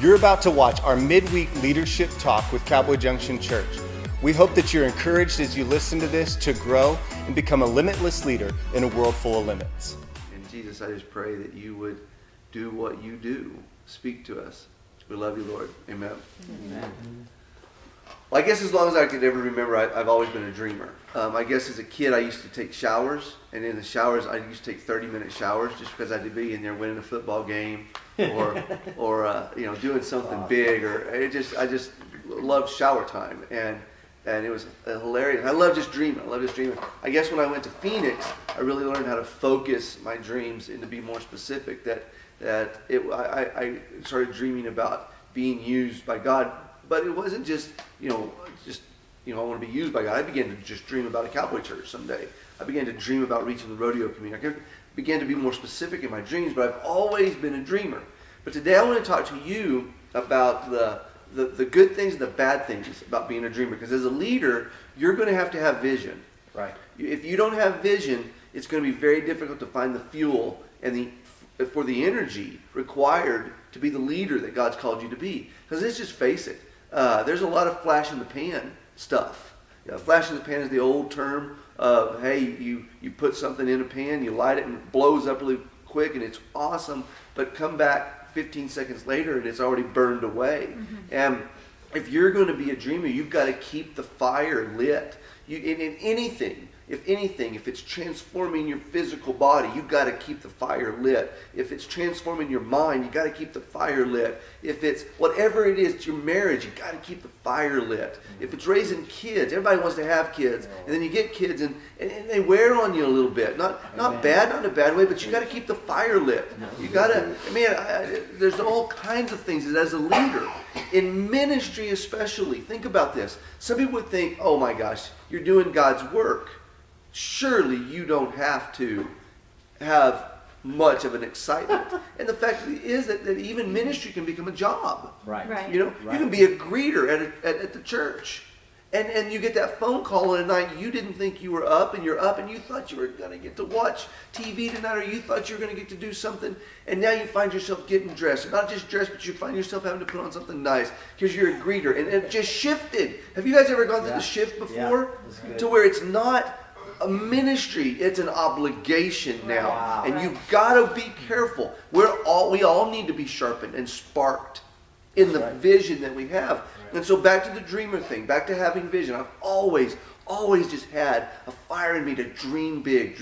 You're about to watch our midweek leadership talk with Cowboy Junction Church. We hope that you're encouraged as you listen to this to grow and become a limitless leader in a world full of limits. And Jesus, I just pray that you would do what you do. Speak to us. We love you, Lord. Amen. Amen. Well, I guess as long as I could ever remember, I've always been a dreamer. I guess as a kid, I used to take showers, and in the showers, I used to take 30-minute showers just because I had to be in there winning a football game, or doing something big, or I just loved shower time, and it was hilarious. I love just dreaming. I guess when I went to Phoenix, I really learned how to focus my dreams and to be more specific. I started dreaming about being used by God. But it wasn't just I want to be used by God. I began to just dream about a cowboy church someday. I began to dream about reaching the rodeo community. I began to be more specific in my dreams, but I've always been a dreamer. But today I want to talk to you about the good things and the bad things about being a dreamer. Because as a leader, you're going to have vision. Right. If you don't have vision, it's going to be very difficult to find the fuel and for the energy required to be the leader that God's called you to be. Because let's just face it. There's a lot of flash in the pan stuff. Flash in the pan is the old term of, hey, you put something in a pan, you light it, and it blows up really quick, and it's awesome, but come back 15 seconds later, and it's already burned away. Mm-hmm. And if you're going to be a dreamer, you've got to keep the fire lit. In anything, if it's transforming your physical body, you've got to keep the fire lit. If it's transforming your mind, you've got to keep the fire lit. If it's whatever it is, your marriage, you've got to keep the fire lit. If it's raising kids, everybody wants to have kids, and then you get kids, and they wear on you a little bit. Not bad, not in a bad way, but you got to keep the fire lit. You got to, there's all kinds of things as a leader. In ministry especially, think about this. Some people would think, oh my gosh, you're doing God's work. Surely you don't have to have much of an excitement. And the fact is that even ministry can become a job. Right. You can be a greeter at the church. And you get that phone call at night, you didn't think you were up, and you're up, and you thought you were going to get to watch TV tonight, or you thought you were going to get to do something, and now you find yourself getting dressed. And not just dressed, but you find yourself having to put on something nice because you're a greeter. And it just shifted. Have you guys ever gone through the shift before? Yeah, to where it's not a ministry, it's an obligation now. Wow. And you've got to be careful. We all need to be sharpened and sparked in the vision that we have. Right. And so back to the dreamer thing, back to having vision. I've always just had a fire in me to dream big.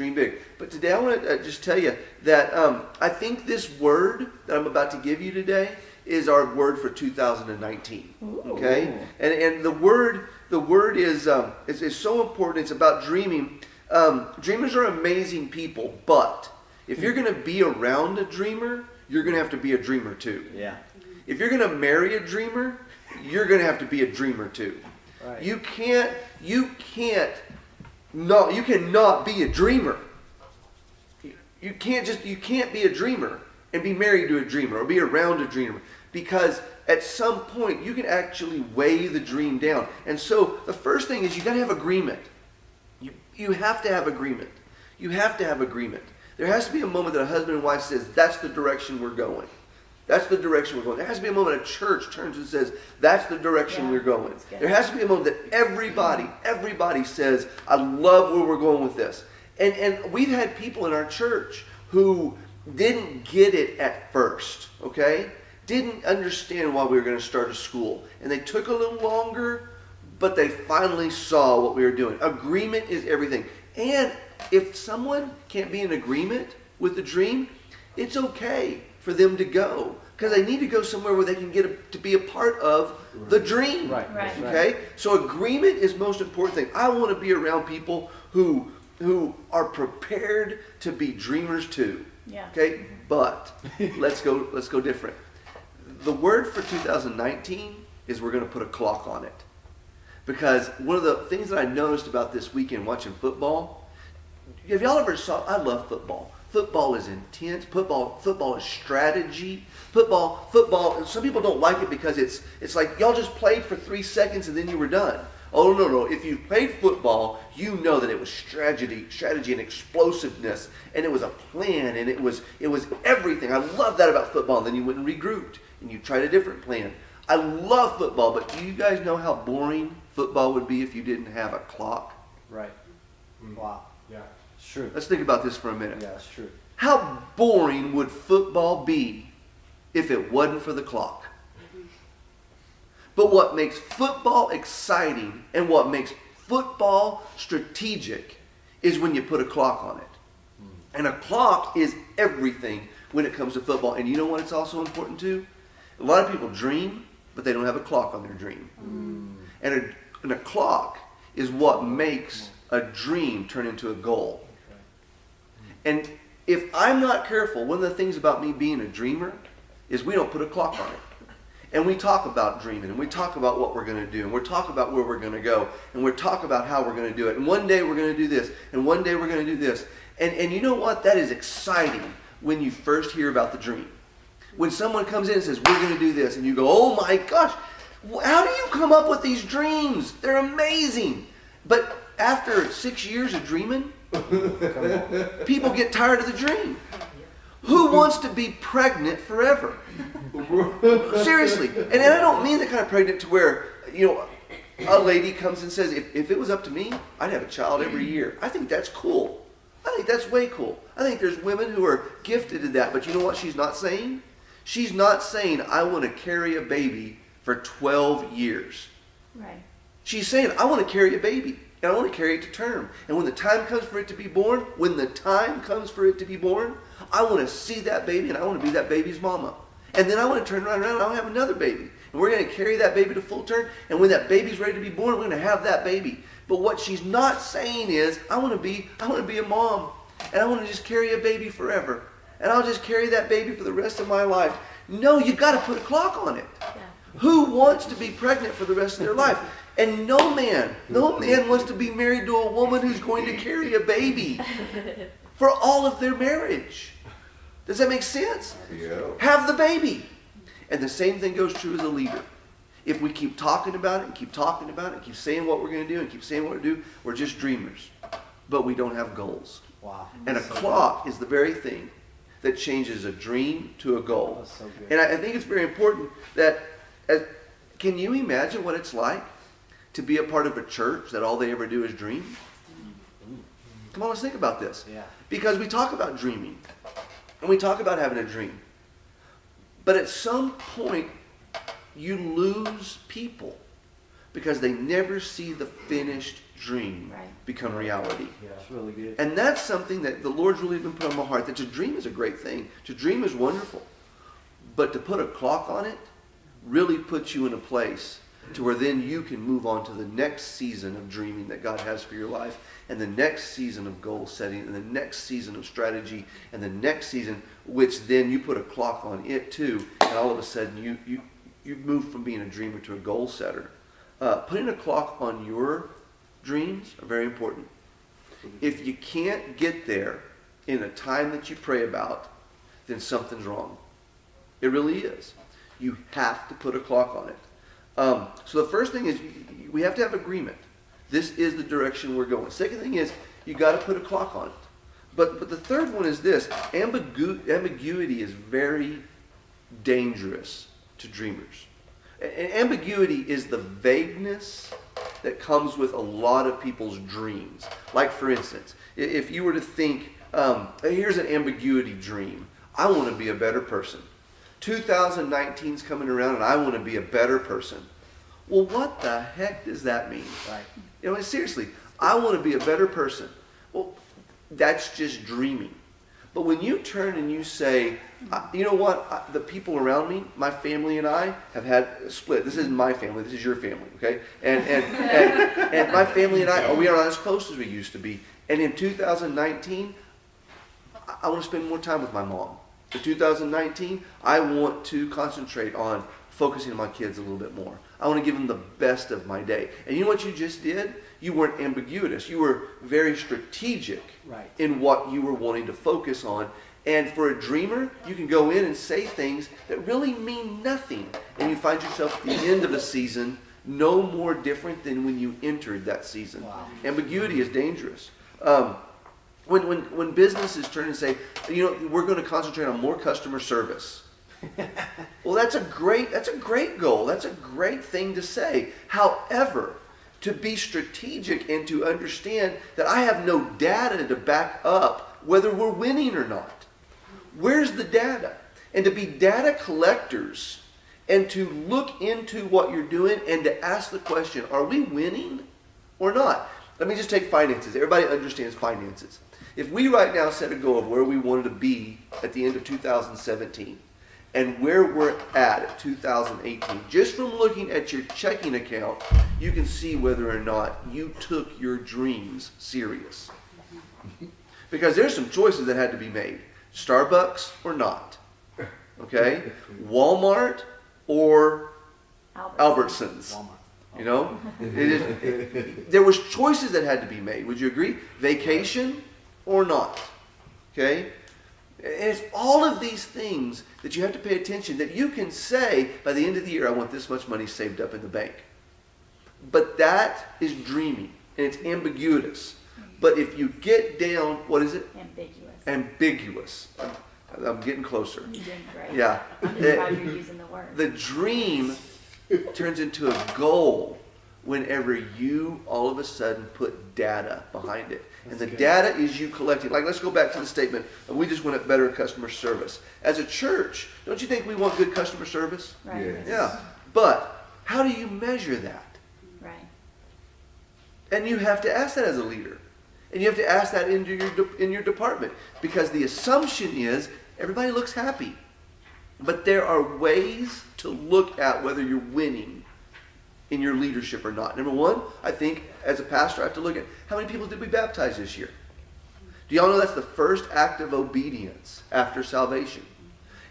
But today I want to just tell you that I think this word that I'm about to give you today is our word for 2019. Ooh. Okay? And the word is so important. It's about dreaming. Dreamers are amazing people, but if you're going to be around a dreamer, you're going to have to be a dreamer too. Yeah. If you're going to marry a dreamer, you're going to have to be a dreamer too. Right. You cannot be a dreamer. You can't be a dreamer and be married to a dreamer or be around a dreamer, because at some point you can actually weigh the dream down. And so the first thing is you got to have agreement. You have to have agreement. You have to have agreement. There has to be a moment that a husband and wife says, that's the direction we're going. That's the direction we're going. There has to be a moment a church turns and says, that's the direction we're going. There has to be a moment that everybody says, I love where we're going with this. And we've had people in our church who didn't get it at first, okay? Didn't understand why we were going to start a school. And they took a little longer, but they finally saw what we were doing. Agreement is everything. And if someone can't be in agreement with the dream, it's okay for them to go, because they need to go somewhere where they can get to be a part of the dream. Right. Okay? So agreement is the most important thing. I want to be around people who are prepared to be dreamers too. Yeah. Okay? But let's go different. The word for 2019 is we're going to put a clock on it. Because one of the things that I noticed about this weekend watching football, have y'all ever saw, I love football. Football is intense. Football is strategy. Football, some people don't like it because it's like y'all just played for 3 seconds and then you were done. Oh, no. If you played football, you know that it was strategy and explosiveness, and it was a plan, and it was everything. I love that about football. And then you went and regrouped, and you tried a different plan. I love football, but do you guys know how boring football would be if you didn't have a clock? Right. Wow. Yeah. It's true. Let's think about this for a minute. Yeah, it's true. How boring would football be if it wasn't for the clock? But what makes football exciting and what makes football strategic is when you put a clock on it. And a clock is everything when it comes to football. And you know what it's also important to? A lot of people dream, but they don't have a clock on their dream. And a clock is what makes a dream turn into a goal. And if I'm not careful, one of the things about me being a dreamer is we don't put a clock on it. And we talk about dreaming, and we talk about what we're going to do, and we talk about where we're going to go, and we talk about how we're going to do it. And one day we're going to do this, and one day we're going to do this. And you know what? That is exciting when you first hear about the dream. When someone comes in and says, we're going to do this, and you go, oh my gosh, how do you come up with these dreams? They're amazing. But after 6 years of dreaming, people get tired of the dream. Who wants to be pregnant forever? Seriously. And I don't mean the kind of pregnant to where, a lady comes and says, if it was up to me, I'd have a child every year. I think that's cool. I think that's way cool. I think there's women who are gifted in that. But you know what she's not saying? She's not saying, I want to carry a baby for 12 years. Right. She's saying, I want to carry a baby. And I want to carry it to term. And when the time comes for it to be born, I want to see that baby and I want to be that baby's mama. And then I want to turn around and I'll have another baby. And we're going to carry that baby to full term. And when that baby's ready to be born, we're going to have that baby. But what she's not saying is, I want to be a mom. And I want to just carry a baby forever. And I'll just carry that baby for the rest of my life. No, you got to put a clock on it. Yeah. Who wants to be pregnant for the rest of their life? And no man wants to be married to a woman who's going to carry a baby for all of their marriage. Does that make sense? Yeah. Have the baby. And the same thing goes true as a leader. If we keep talking about it and keep talking about it and keep saying what we're going to do and keep saying what we do, we're just dreamers. But we don't have goals. Wow. And a clock is the very thing that changes a dream to a goal. That's so good. And I think it's very important that, can you imagine what it's like to be a part of a church that all they ever do is dream? Come on, let's think about this. Yeah. Because we talk about dreaming, and we talk about having a dream. But at some point, you lose people because they never see the finished dream Right. become reality. Yeah, it's really good. And that's something that the Lord's really been put on my heart, that to dream is a great thing. To dream is wonderful. But to put a clock on it really puts you in a place to where then you can move on to the next season of dreaming that God has for your life, and the next season of goal setting, and the next season of strategy, and the next season, which then you put a clock on it too, and all of a sudden you move from being a dreamer to a goal setter. Putting a clock on your dreams are very important. If you can't get there in a time that you pray about, then something's wrong. It really is. You have to put a clock on it. So the first thing is we have to have agreement. This is the direction we're going. Second thing is you got to put a clock on it. But the third one is this. Ambiguity is very dangerous to dreamers. Ambiguity is the vagueness that comes with a lot of people's dreams. Like, for instance, if you were to think, here's an ambiguity dream. I want to be a better person. 2019's coming around and I want to be a better person. Well, what the heck does that mean? Right. Seriously, I want to be a better person. Well, that's just dreaming. But when you turn and you say, you know what, the people around me, my family and I have had a split. This isn't my family, this is your family, okay? And my family and I, we are not as close as we used to be. And in 2019, I want to spend more time with my mom. In 2019, I want to concentrate on focusing on my kids a little bit more. I want to give them the best of my day. And you know what you just did? You weren't ambiguous. You were very strategic Right. in what you were wanting to focus on. And for a dreamer, you can go in and say things that really mean nothing. And you find yourself at the end of a season no more different than when you entered that season. Wow. Ambiguity is dangerous. When businesses turn and say, we're going to concentrate on more customer service. Well, that's a great goal. That's a great thing to say. However, to be strategic and to understand that I have no data to back up whether we're winning or not. Where's the data? And to be data collectors and to look into what you're doing and to ask the question, are we winning or not? Let me just take finances. Everybody understands finances. If we right now set a goal of where we wanted to be at the end of 2017 and where we're at 2018, just from looking at your checking account, you can see whether or not you took your dreams serious. Because there's some choices that had to be made. Starbucks or not. Okay? Walmart or Albertsons. Walmart. There was choices that had to be made. Would you agree? Vacation or not. Okay? And it's all of these things that you have to pay attention, that you can say, by the end of the year, I want this much money saved up in the bank. But that is dreaming, and it's ambiguous. But if you get down, what is it? Ambiguous. I'm getting closer. You're doing great. Yeah. I'm just glad you're using the word. The dream turns into a goal whenever you all of a sudden put data behind it. And the data is you collecting. Like, let's go back to the statement, we just want better customer service. As a church, don't you think we want good customer service? Right. Yes. Yeah. But how do you measure that? Right. And you have to ask that as a leader. And you have to ask that in your department. Because the assumption is everybody looks happy. But there are ways to look at whether you're winning in your leadership or not. Number one, I think as a pastor I have to look at how many people did we baptize this year? Do y'all know that's the first act of obedience after salvation?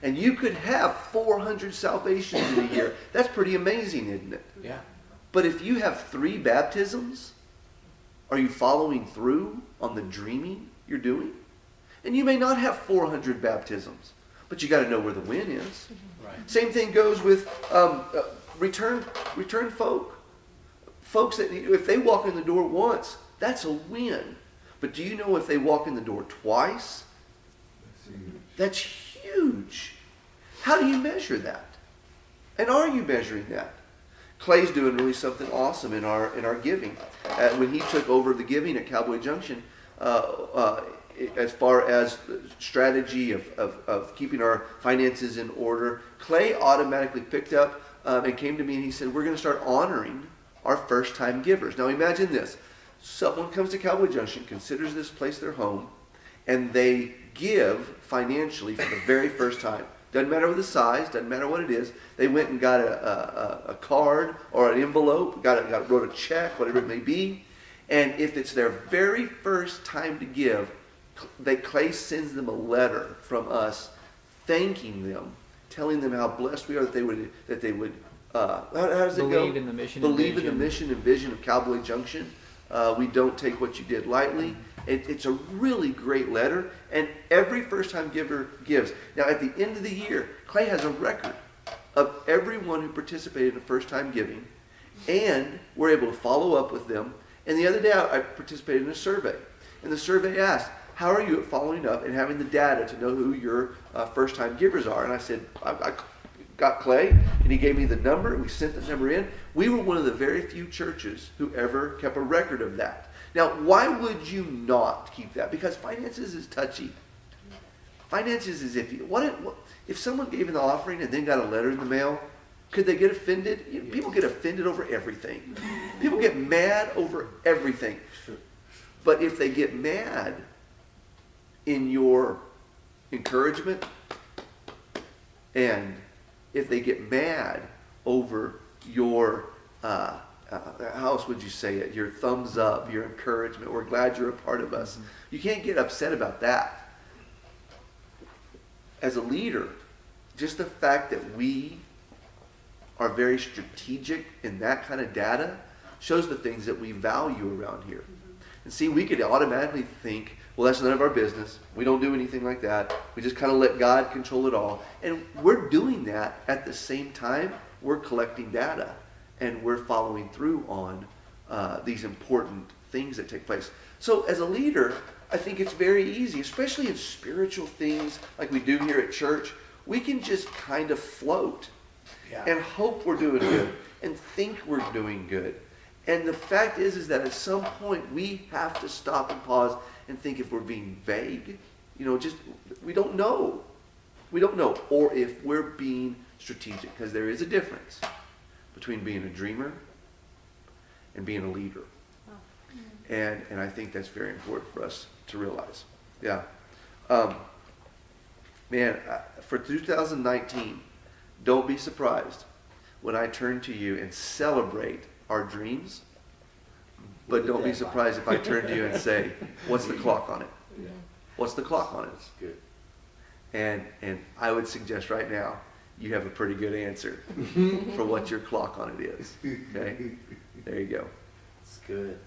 And you could have 400 salvations in a year. That's pretty amazing, isn't it? Yeah. But if you have 3 baptisms, are you following through on the dreaming you're doing? And you may not have 400 baptisms, but you got to know where the win is. Right. Same thing goes with return folk. Folks that, if they walk in the door once, that's a win. But do you know if they walk in the door twice? That's huge. How do you measure that? And are you measuring that? Clay's doing really something awesome in our giving. When he took over the giving at Cowboy Junction, as far as strategy of keeping our finances in order, Clay automatically picked up and came to me and he said, we're going to start honoring our first-time givers. Now imagine this. Someone comes to Cowboy Junction, considers this place their home, and they give financially for the very first time. Doesn't matter the size, doesn't matter what it is. They went and got a card or an envelope, wrote a check, whatever it may be. And if it's their very first time to give, Clay sends them a letter from us thanking them, telling them how blessed we are that they would how does it go? Believe in the mission and Believe in the vision. mission and vision of Cowboy Junction. We don't take what you did lightly. It's a really great letter, and every first-time giver gives. Now, at the end of the year, Clay has a record of everyone who participated in first-time giving, and we're able to follow up with them. And the other day, I participated in a survey, and the survey asked, how are you at following up and having the data to know who your first-time givers are? And I said, I got Clay, and he gave me the number, and we sent the number in. We were one of the very few churches who ever kept a record of that. Now, why would you not keep that? Because finances is touchy. Finances is iffy. What if someone gave an offering and then got a letter in the mail? Could they get offended? People get offended over everything. People get mad over everything. But if they get mad in your encouragement, and if they get mad over your how else would you say it? Your thumbs up, your encouragement. We're glad you're a part of us. You can't get upset about that. As a leader, just the fact that we are very strategic in that kind of data shows the things that we value around here. And see, we could automatically think, well, that's none of our business. We don't do anything like that. We just kind of let God control it all. And we're doing that at the same time we're collecting data. and we're following through on these important things that take place. So as a leader, I think it's very easy, especially in spiritual things like we do here at church. We can just kind of float and hope we're doing good and think we're doing good. And the fact is that at some point we have to stop and pause and think if we're being vague, we don't know. We don't know. Or if we're being strategic, because there is a difference between being a dreamer and being a leader. And I think that's very important for us to realize. Yeah. For 2019, don't be surprised when I turn to you and celebrate our dreams, but don't be surprised if I turn to you and say, what's the clock on it? Yeah. What's the clock on it? That's good. And I would suggest right now, you have a pretty good answer for what your clock on it is. Okay? There you go. It's good.